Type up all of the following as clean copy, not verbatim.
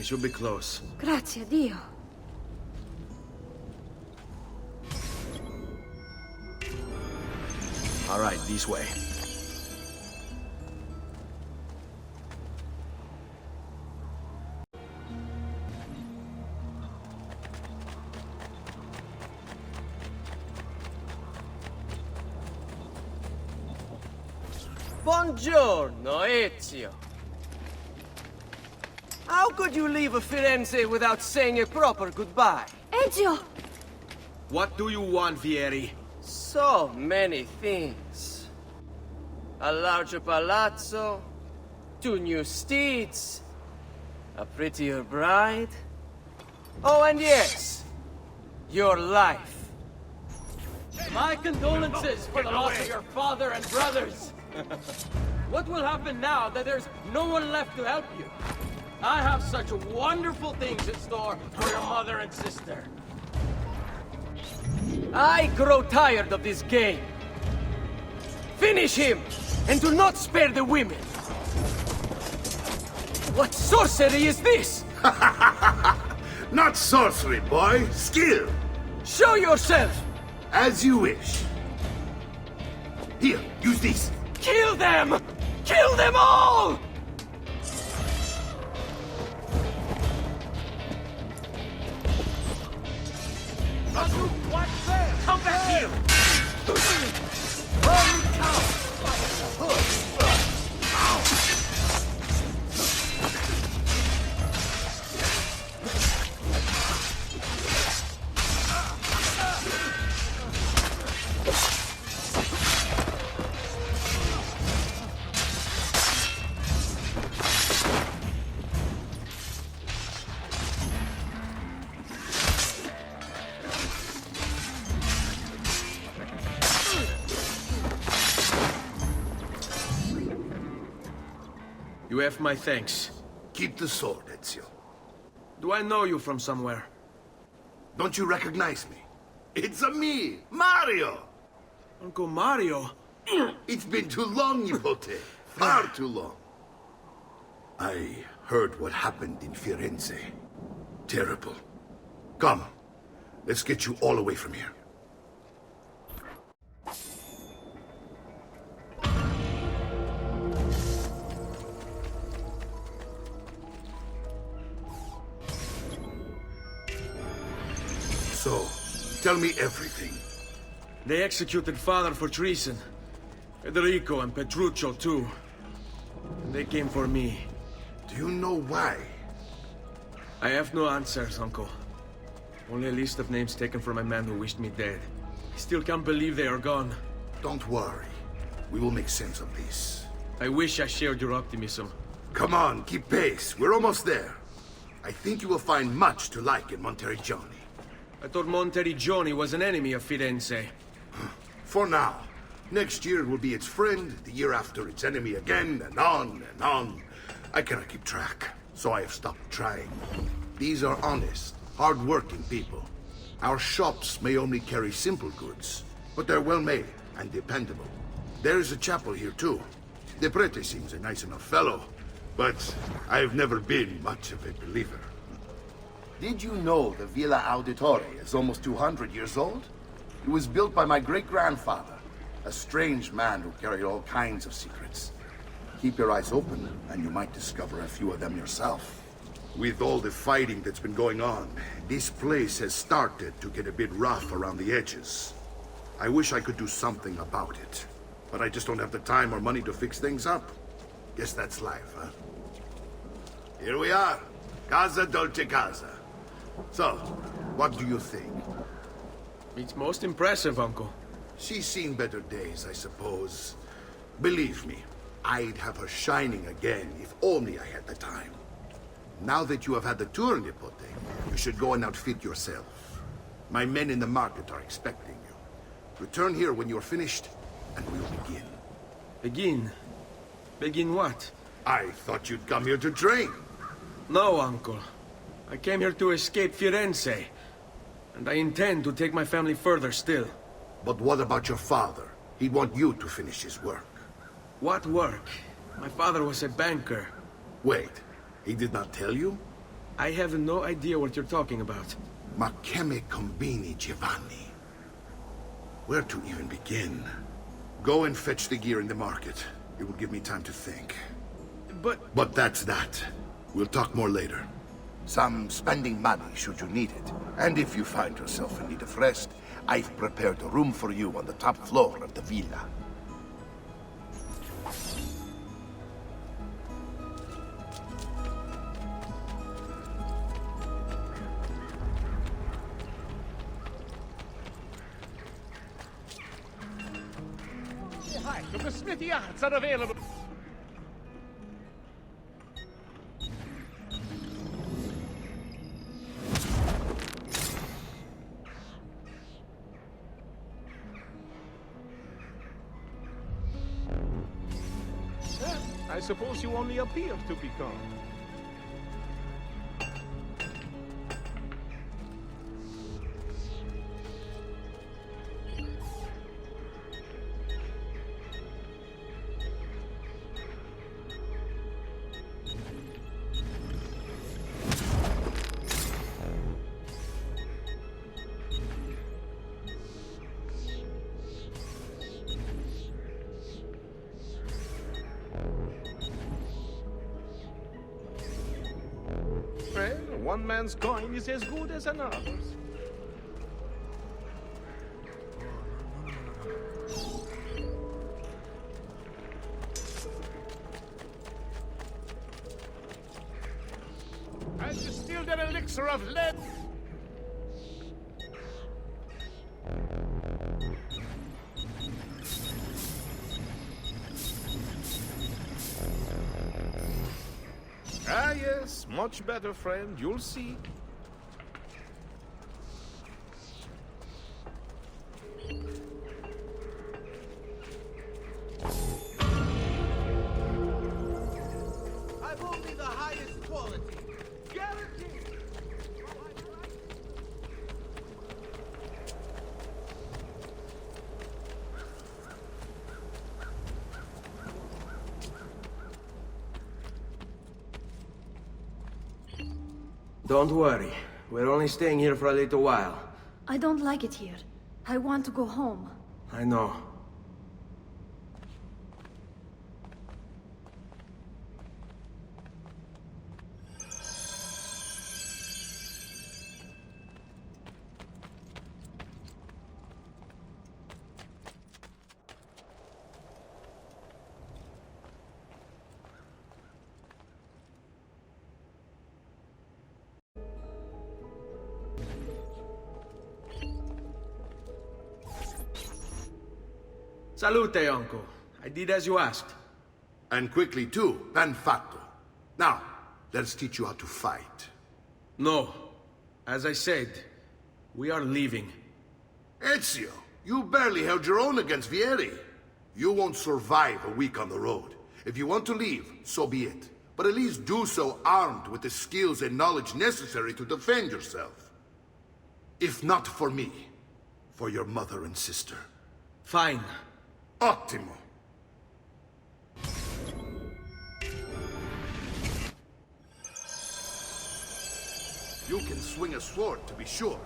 should be close. Grazie a Dio. All right, this way. Buongiorno, Ezio. How could you leave Firenze without saying a proper goodbye? Ezio! What do you want, Vieri? So many things. A larger palazzo, 2 new steeds, a prettier bride. Oh, and yes, your life. My condolences for the loss of your father and brothers. What will happen now that there's no one left to help you? I have such wonderful things in store for your mother and sister. I grow tired of this game. Finish him, and do not spare the women. What sorcery is this? Not sorcery, boy. Skill. Show yourself! As you wish. Here, use these. Kill them! Kill them all! Come back here! You have my thanks. Keep the sword, Ezio. Do I know you from somewhere? Don't you recognize me? It's a me, Mario! Uncle Mario? It's been too long, Nipote. Far too long. I heard what happened in Firenze. Terrible. Come, let's get you all away from here. So, tell me everything. They executed father for treason. Federico and Petruccio, too. And they came for me. Do you know why? I have no answers, Uncle. Only a list of names taken from a man who wished me dead. I still can't believe they are gone. Don't worry. We will make sense of this. I wish I shared your optimism. Come on, keep pace. We're almost there. I think you will find much to like in Monteriggioni. I thought Monteriggioni was an enemy of Firenze. For now. Next year it will be its friend, the year after its enemy again, and on and on. I cannot keep track, so I have stopped trying. These are honest, hard-working people. Our shops may only carry simple goods, but they're well-made and dependable. There is a chapel here, too. The prete seems a nice enough fellow, but I've never been much of a believer. Did you know the Villa Auditore is almost 200 years old? It was built by my great-grandfather, a strange man who carried all kinds of secrets. Keep your eyes open, and you might discover a few of them yourself. With all the fighting that's been going on, this place has started to get a bit rough around the edges. I wish I could do something about it, but I just don't have the time or money to fix things up. Guess that's life, huh? Here we are. Casa Dolce Casa. So, what do you think? It's most impressive, Uncle. She's seen better days, I suppose. Believe me, I'd have her shining again if only I had the time. Now that you have had the tour, Nipote, you should go and outfit yourself. My men in the market are expecting you. Return here when you're finished, and we'll begin. Begin? Begin what? I thought you'd come here to train. No, Uncle. I came here to escape Firenze. And I intend to take my family further still. But what about your father? He'd want you to finish his work. What work? My father was a banker. Wait, he did not tell you? I have no idea what you're talking about. Makeme Combini, Giovanni. Where to even begin? Go and fetch the gear in the market. It will give me time to think. But that's that. We'll talk more later. Some spending money should you need it. And if you find yourself in need of rest, I've prepared a room for you on the top floor of the villa. Hi, the smithy yards are available. I suppose you only appear to be calm. Well, one man's coin is as good as another's. I distilled an elixir of lead. Ah, yes, much better, friend. You'll see. I've only the highest quality. Guaranteed. Don't worry. We're only staying here for a little while. I don't like it here. I want to go home. I know. Salute, uncle. I did as you asked. And quickly too, ben fatto. Now, let's teach you how to fight. No. As I said, we are leaving. Ezio, you barely held your own against Vieri. You won't survive a week on the road. If you want to leave, so be it. But at least do so armed with the skills and knowledge necessary to defend yourself. If not for me, for your mother and sister. Fine. Ottimo. You can swing a sword, to be sure,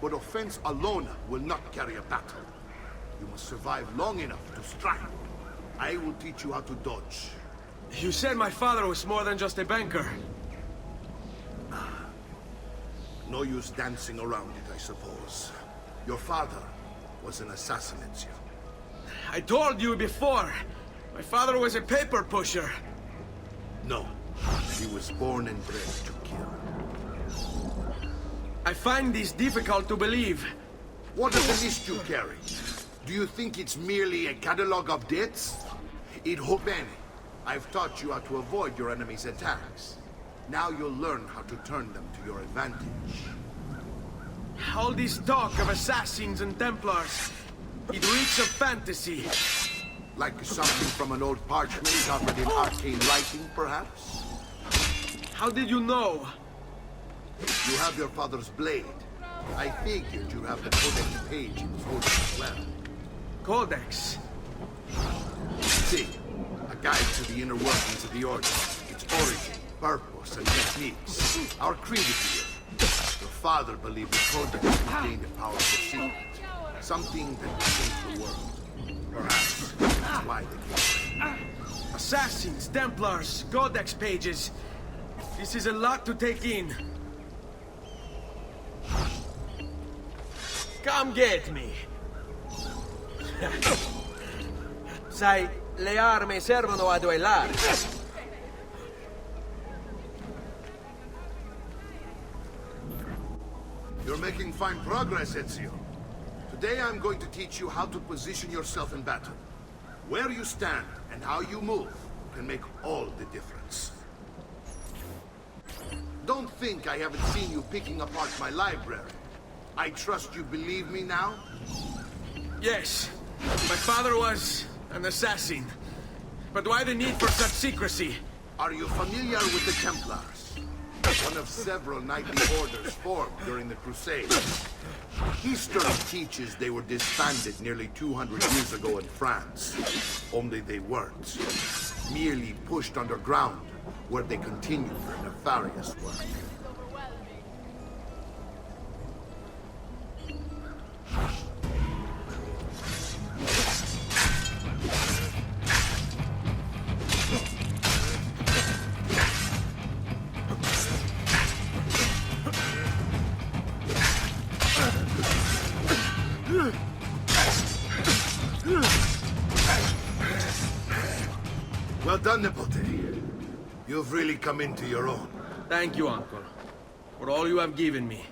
but offense alone will not carry a battle. You must survive long enough to strike. I will teach you how to dodge. You said my father was more than just a banker. No use dancing around it, I suppose. Your father was an assassin, Ezio. I told you before. My father was a paper pusher. No, he was born and bred to kill. I find this difficult to believe. What is the list you carry? Do you think it's merely a catalog of debts? Il bene. I've taught you how to avoid your enemy's attacks. Now you'll learn how to turn them to your advantage. All this talk of assassins and Templars, it reeks of fantasy. Like something from an old parchment covered in arcane writing, perhaps? How did you know? You have your father's blade. I figured you have the codex page in the folder as well. Codex? See, a guide to the inner workings of the Order, its origin, purpose and techniques. Our creed here. Your father believed the Codex contained a powerful secret. Something that would change the world. Perhaps that's why they came. Assassins, Templars, Codex pages. This is a lot to take in. Come get me. Sai, le armi servono a duellare. You're making fine progress, Ezio. Today I'm going to teach you how to position yourself in battle. Where you stand and how you move can make all the difference. Don't think I haven't seen you picking apart my library. I trust you believe me now? Yes, my father was an assassin. But why the need for such secrecy? Are you familiar with the Templars? One of several knightly orders formed during the Crusades. History teaches they were disbanded nearly 200 years ago in France. Only they weren't. Merely pushed underground, where they continued their nefarious work. Well done, Nipote. You've really come into your own. Thank you, Uncle, for all you have given me.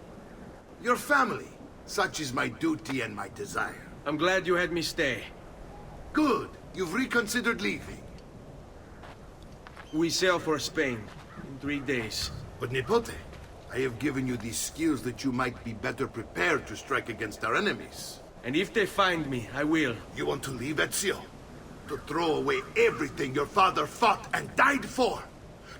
Your family. Such is my duty and my desire. I'm glad you had me stay. Good. You've reconsidered leaving. We sail for Spain in 3 days. But Nipote, I have given you these skills that you might be better prepared to strike against our enemies. And if they find me, I will. You want to leave, Ezio? To throw away everything your father fought and died for?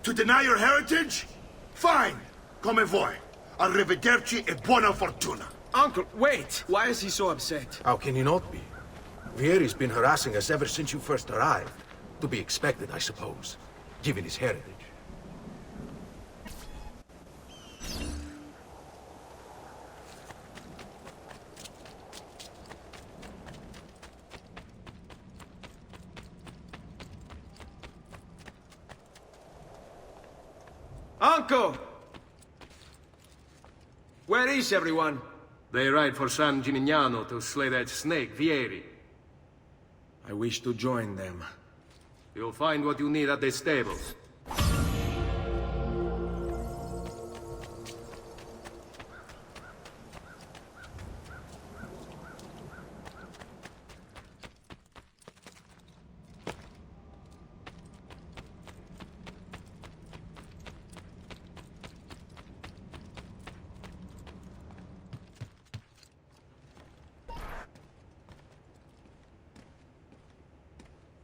To deny your heritage? Fine. Come voi. Arrivederci e buona fortuna. Uncle, wait! Why is he so upset? How can he not be? Vieri's been harassing us ever since you first arrived. To be expected, I suppose, given his heritage. Uncle! Where is everyone? They ride for San Gimignano to slay that snake, Vieri. I wish to join them. You'll find what you need at the stables.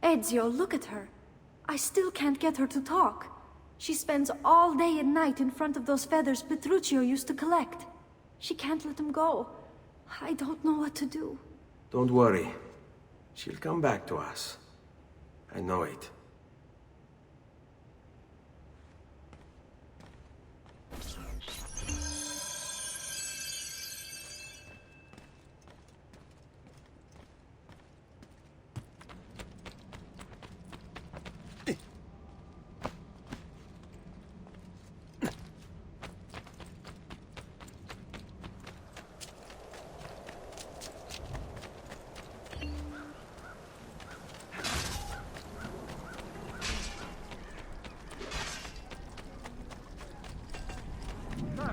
Ezio, look at her. I still can't get her to talk. She spends all day and night in front of those feathers Petruchio used to collect. She can't let them go. I don't know what to do. Don't worry. She'll come back to us. I know it.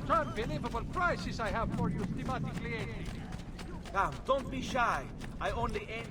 Unbelievable prices I have for you, stimati clienti. Come, don't be shy. I only aim...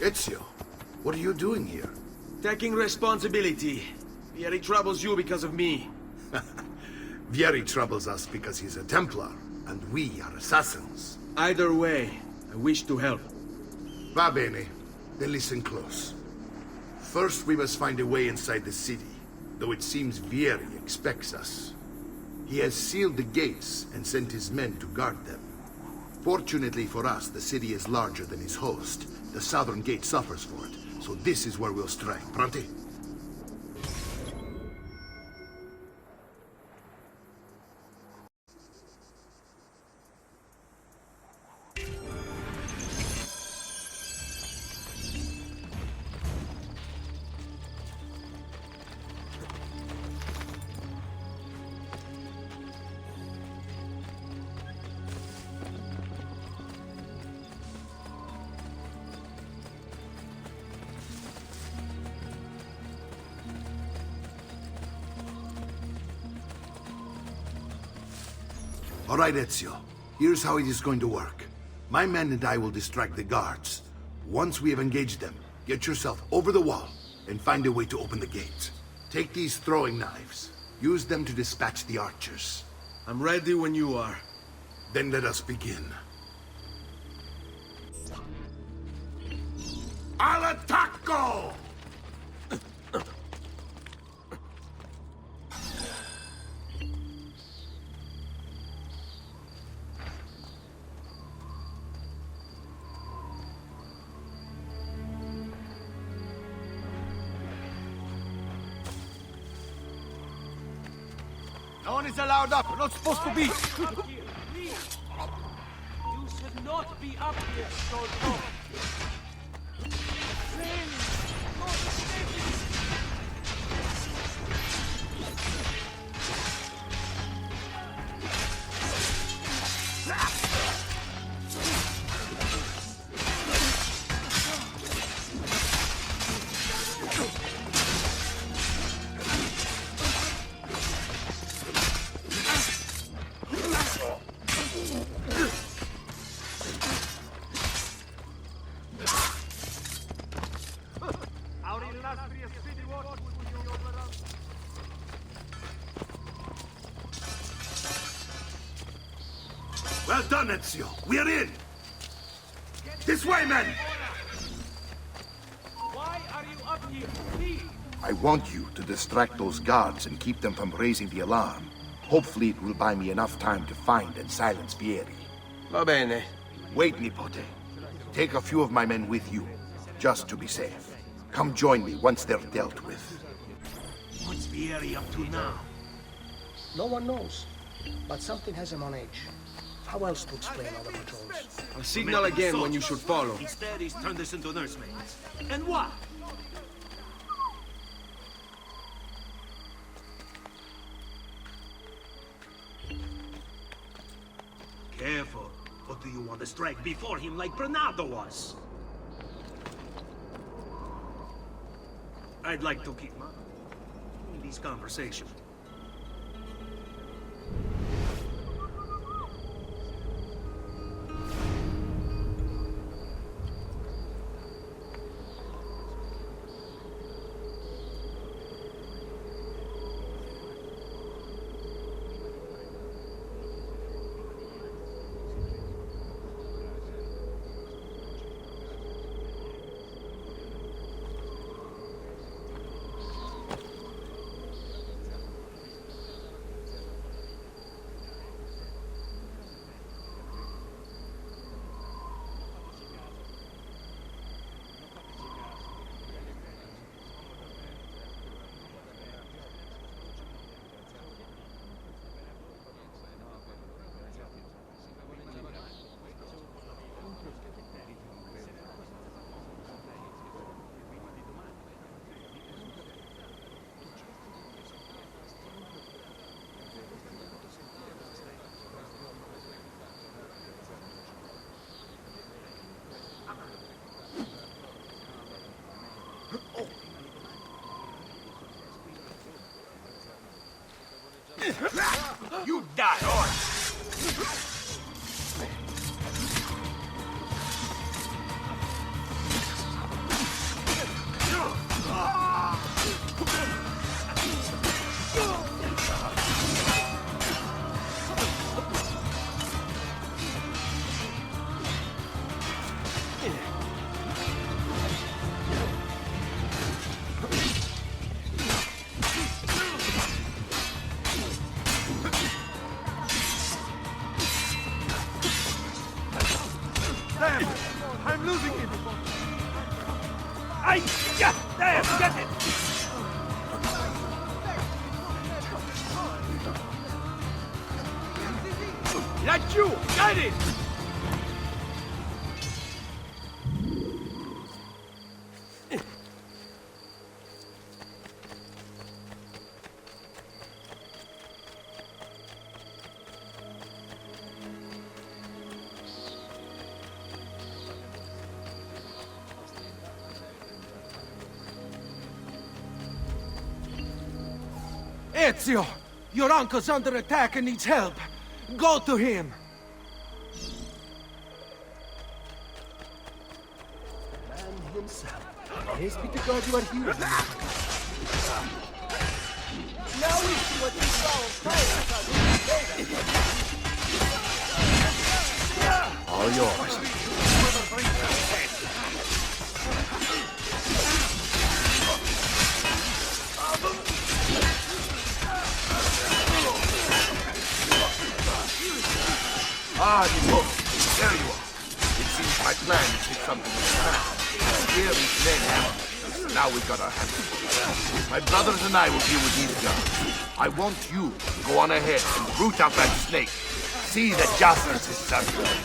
Ezio, what are you doing here? Taking responsibility. Vieri troubles you because of me. Vieri troubles us because he's a Templar, and we are assassins. Either way, I wish to help. Va bene. Then listen close. First, we must find a way inside the city, though it seems Vieri expects us. He has sealed the gates and sent his men to guard them. Fortunately for us, the city is larger than his host. The southern gate suffers for it, so this is where we'll strike. Pronti? All right, Ezio. Here's how it is going to work. My men and I will distract the guards. Once we have engaged them, get yourself over the wall and find a way to open the gate. Take these throwing knives. Use them to dispatch the archers. I'm ready when you are. Then let us begin. Al attacco! No one is allowed up. We're not supposed to be. Up here, please. You should not be up here, Stolko. Well done, Ezio. We're in. This way, men! Why are you up here? Please. I want you to distract those guards and keep them from raising the alarm. Hopefully it will buy me enough time to find and silence Vieri. Va bene. Wait, Nipote. Take a few of my men with you, just to be safe. Come join me once they're dealt with. What's Vieri up to now? No one knows, but something has him on edge. How else to explain all the patrols? I'll signal again when you should follow. Instead, he's turned us into nursemaids. And what? Careful. Or do you want to strike before him like Bernardo was? I'd like to keep my in these conversations. You die, or... Yeah, there, get it! That's you! Got it! Ezio! Your uncle's under attack and needs help. Go to him! Man himself. Praise be to God you are here. Now we see what these foul All yours. Ah, you both. There you are. It seems my plan to take something in the ground. Here is Ned Hammer. Now we've got our hands full. My brothers and I will deal with these guys. I want you to go on ahead and root out that snake. See that justice is served.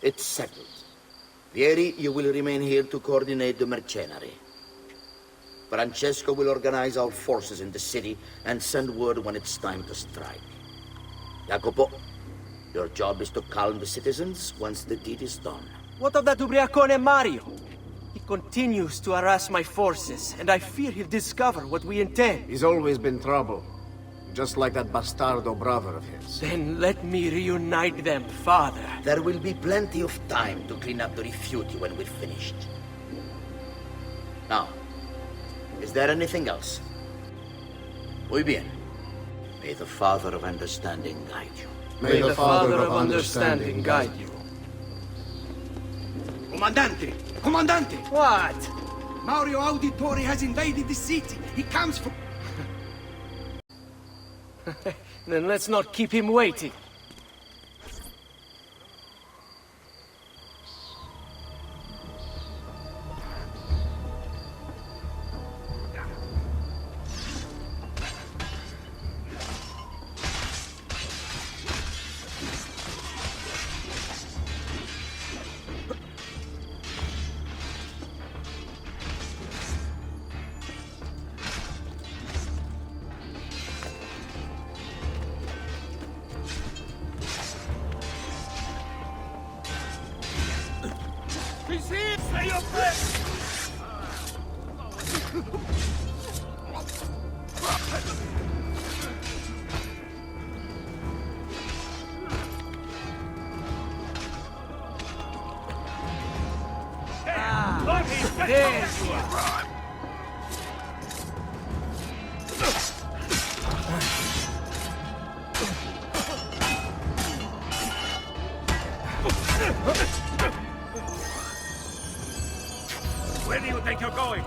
It's settled. Vieri, you will remain here to coordinate the mercenary. Francesco will organize our forces in the city and send word when it's time to strike. Jacopo, your job is to calm the citizens once the deed is done. What of that ubriacone Mario? He continues to harass my forces, and I fear he'll discover what we intend. He's always been trouble. Just like that bastardo brother of his. Then let me reunite them, father. There will be plenty of time to clean up the rifiuti when we're finished. Now, is there anything else? Muy bien. May the Father of Understanding guide you. May the Father of Understanding guide you. Comandante! Comandante! What? Mario Auditore has invaded the city. He comes from... Then let's not keep him waiting. He's here! Stay your place! There you are. Where do you think you're going?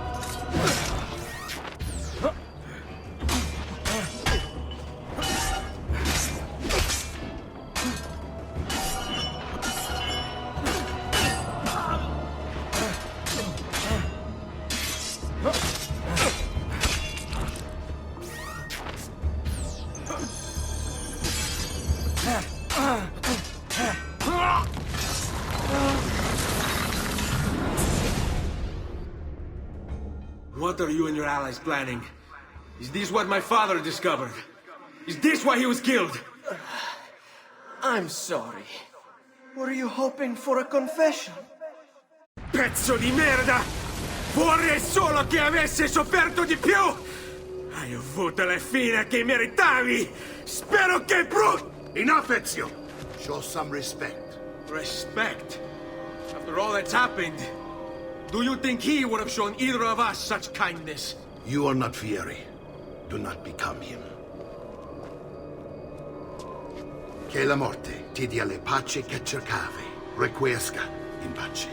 What are you and your allies planning? Is this what my father discovered? Is this why he was killed? I'm sorry. Were you hoping for a confession? Pezzo di merda! Vorrei solo che avesse sofferto di più! Hai avuto la fine che meritavi! Spero che Enough, Ezio! Show some respect. Respect? After all that's happened, do you think he would have shown either of us such kindness? You are not Fieri. Do not become him. Che la morte ti dia le pace che cercavi. Requiesca in pace.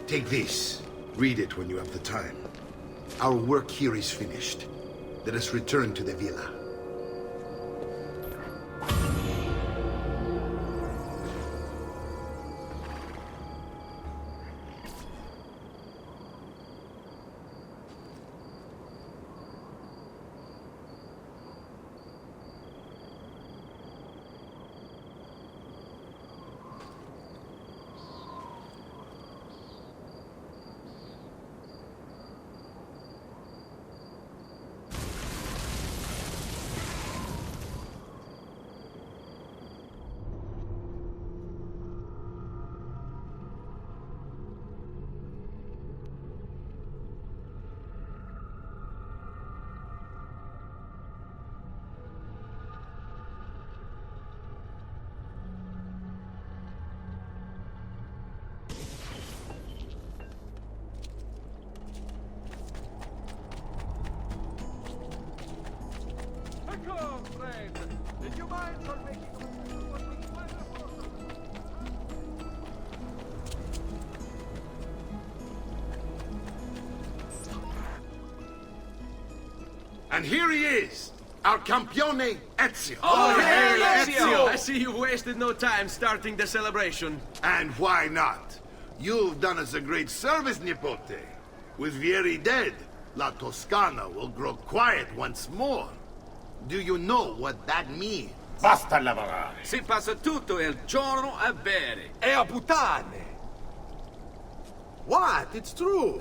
Take this. Read it when you have the time. Our work here is finished. Let us return to the villa. Did you mind for making And here he is, our campione Ezio. Oh, hey, Ezio! I see you wasted no time starting the celebration. And why not? You've done us a great service, Nipote. With Vieri dead, La Toscana will grow quiet once more. Do you know what that means? Basta lavorare. Si passa tutto il giorno a bere. E a puttane! What? It's true!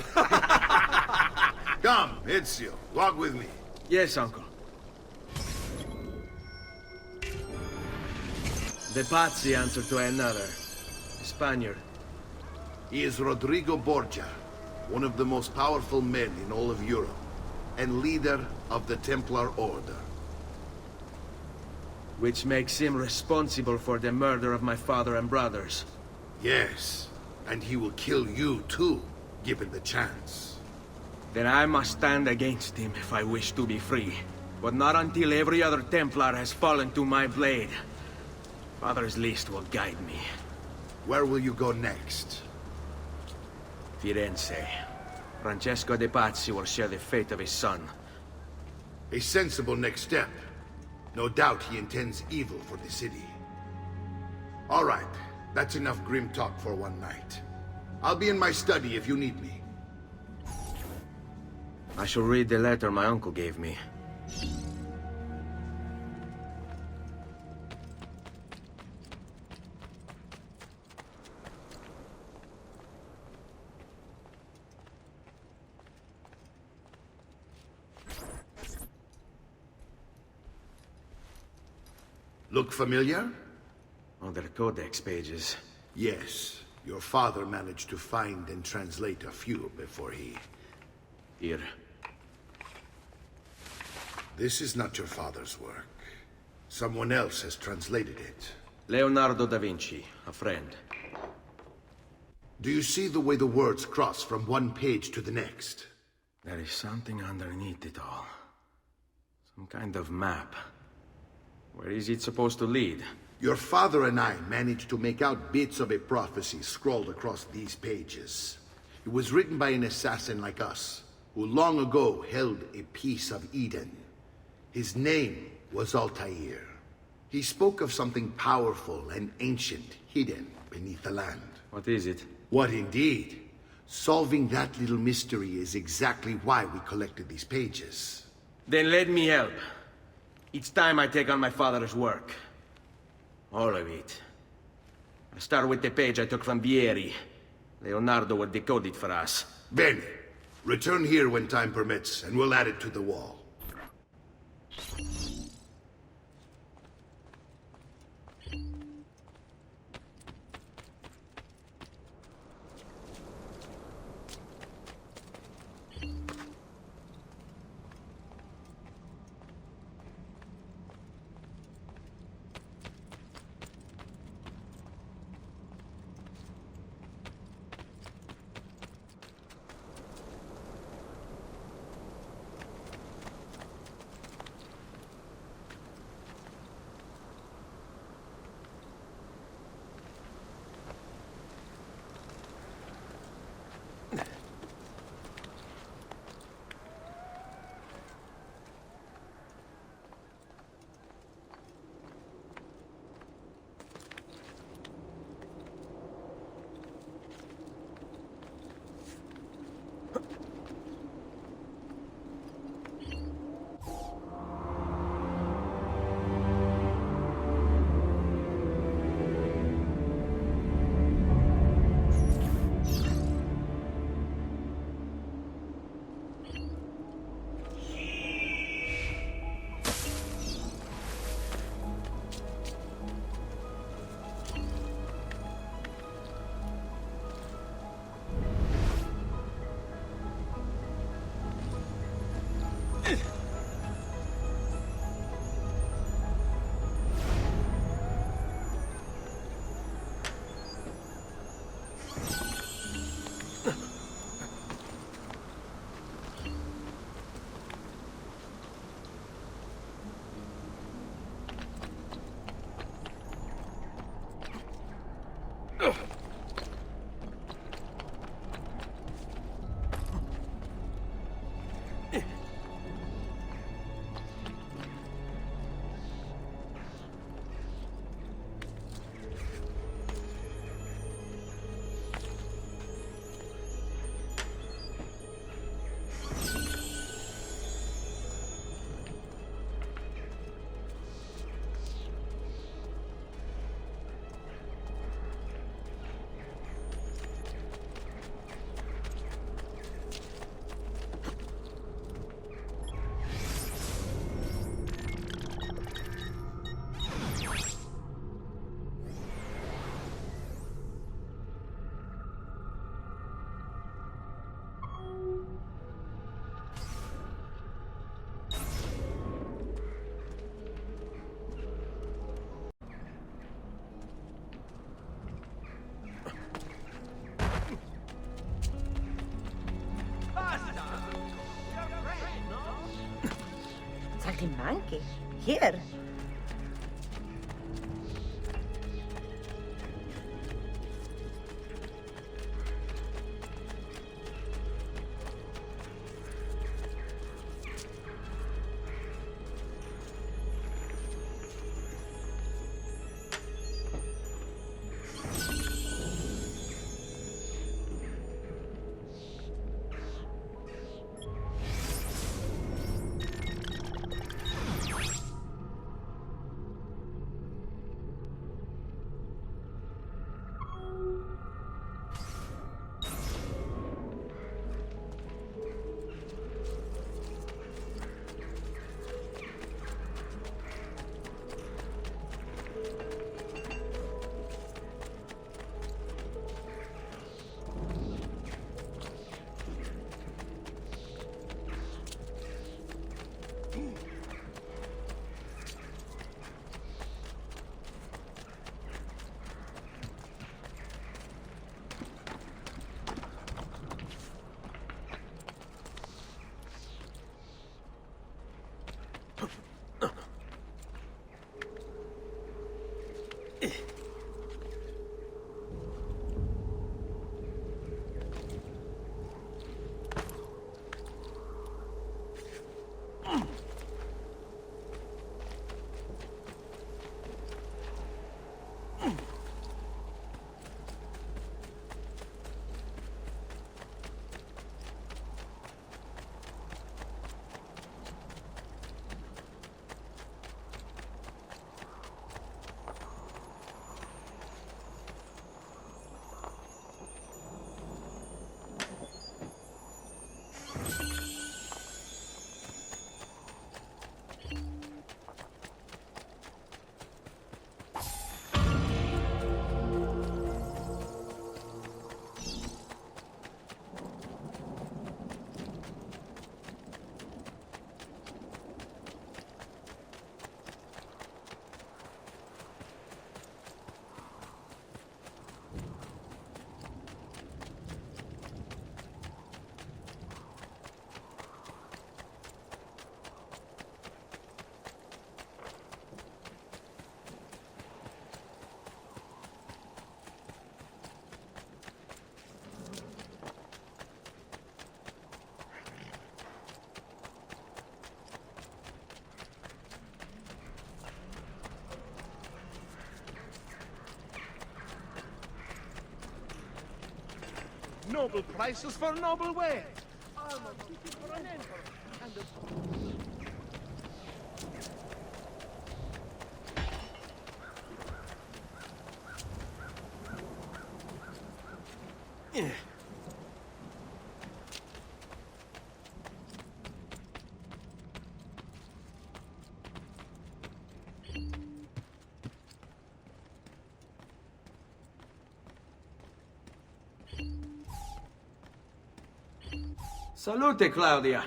Come, Ezio, walk with me. Yes, uncle. The Pazzi answer to another. A Spaniard. He is Rodrigo Borgia, one of the most powerful men in all of Europe, and leader of the Templar Order. Which makes him responsible for the murder of my father and brothers. Yes, and he will kill you too, given the chance. Then I must stand against him if I wish to be free. But not until every other Templar has fallen to my blade. Father's list will guide me. Where will you go next? Firenze. Francesco de Pazzi will share the fate of his son. A sensible next step. No doubt he intends evil for the city. All right, that's enough grim talk for one night. I'll be in my study if you need me. I shall read the letter my uncle gave me. Look familiar? On their codex pages. Yes. Your father managed to find and translate a few before he... Here. This is not your father's work. Someone else has translated it. Leonardo da Vinci, a friend. Do you see the way the words cross from one page to the next? There is something underneath it all. Some kind of map. Where is it supposed to lead? Your father and I managed to make out bits of a prophecy scrawled across these pages. It was written by an assassin like us, who long ago held a piece of Eden. His name was Altair. He spoke of something powerful and ancient hidden beneath the land. What is it? What indeed? Solving that little mystery is exactly why we collected these pages. Then let me help. It's time I take on my father's work. All of it. I start with the page I took from Vieri. Leonardo will decode it for us. Bene. Return here when time permits, and we'll add it to the wall. Saltimbanchi? Here? Noble prices for noble wares. Armor fitted for an emperor. And Salute, Claudia.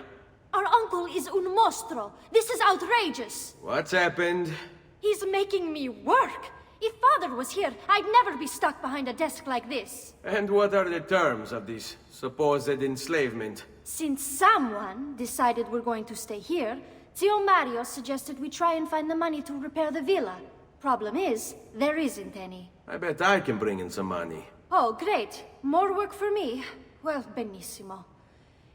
Our uncle is un mostro. This is outrageous. What's happened? He's making me work. If Father was here, I'd never be stuck behind a desk like this. And what are the terms of this supposed enslavement? Since someone decided we're going to stay here, Zio Mario suggested we try and find the money to repair the villa. Problem is, there isn't any. I bet I can bring in some money. Oh, great. More work for me. Well, benissimo.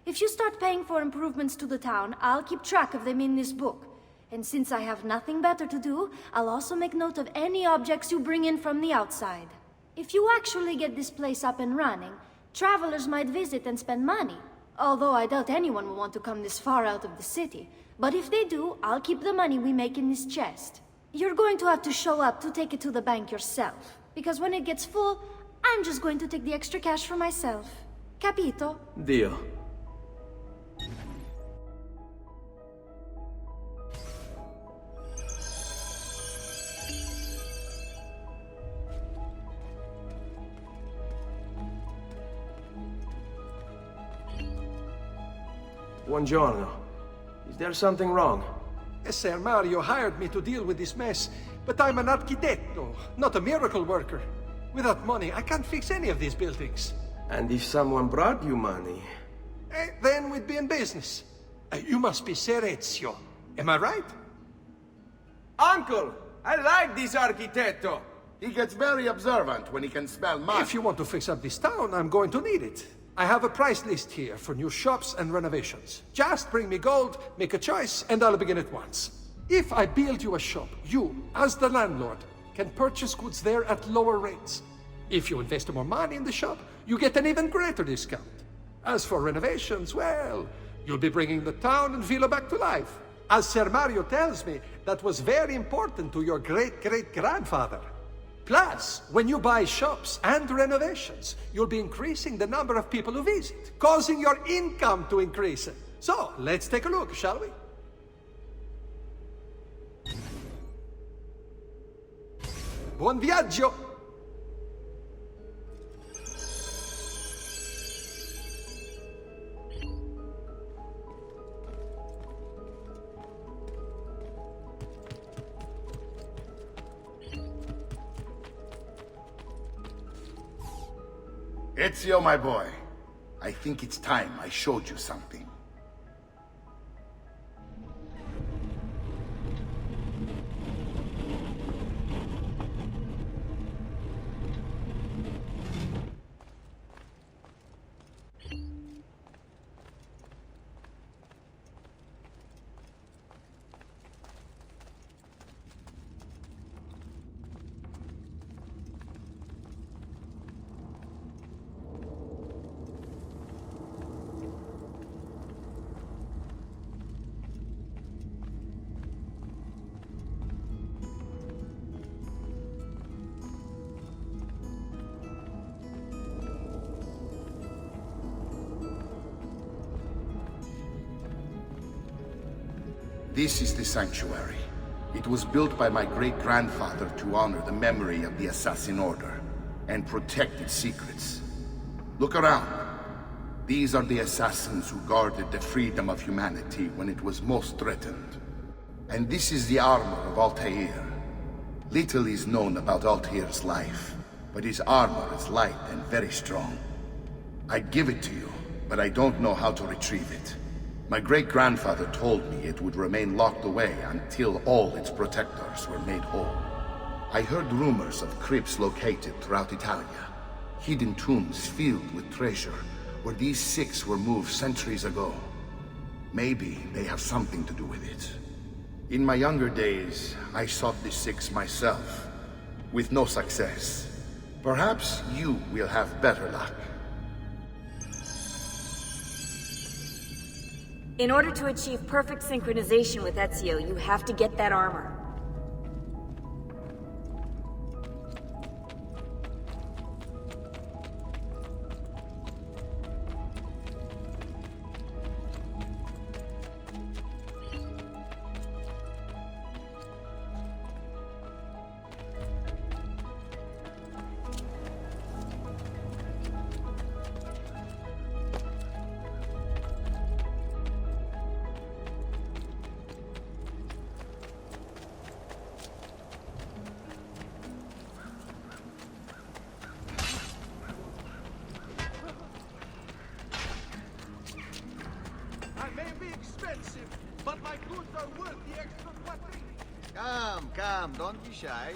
If you start paying for improvements to the town, I'll keep track of them in this book. And since I have nothing better to do, I'll also make note of any objects you bring in from the outside. If you actually get this place up and running, travelers might visit and spend money. Although I doubt anyone will want to come this far out of the city. But if they do, I'll keep the money we make in this chest. You're going to have to show up to take it to the bank yourself. Because when it gets full, I'm just going to take the extra cash for myself. Capito? Deal. Buongiorno. Is there something wrong? Ser Mario hired me to deal with this mess, but I'm an architetto, not a miracle worker. Without money, I can't fix any of these buildings. And if someone brought you money? Then we'd be in business. You must be Ser Ezio. Am I right? Uncle! I like this architetto! He gets very observant when he can smell money. If you want to fix up this town, I'm going to need it. I have a price list here for new shops and renovations. Just bring me gold, make a choice, and I'll begin at once. If I build you a shop, you, as the landlord, can purchase goods there at lower rates. If you invest more money in the shop, you get an even greater discount. As for renovations, well, you'll be bringing the town and villa back to life. As Ser Mario tells me, that was very important to your great-great-grandfather. Plus, when you buy shops and renovations, you'll be increasing the number of people who visit, causing your income to increase. So, let's take a look, shall we? Buon viaggio! Ezio, my boy, I think it's time I showed you something. This is the sanctuary. It was built by my great-grandfather to honor the memory of the Assassin Order and protect its secrets. Look around. These are the assassins who guarded the freedom of humanity when it was most threatened. And this is the armor of Altair. Little is known about Altair's life, but his armor is light and very strong. I'd give it to you, but I don't know how to retrieve it. My great-grandfather told me it would remain locked away until all its protectors were made whole. I heard rumors of crypts located throughout Italia, hidden tombs filled with treasure, where these six were moved centuries ago. Maybe they have something to do with it. In my younger days, I sought the six myself, with no success. Perhaps you will have better luck. In order to achieve perfect synchronization with Ezio, you have to get that armor. I may be expensive, but my goods are worth the extra quattrini. Come, don't be shy.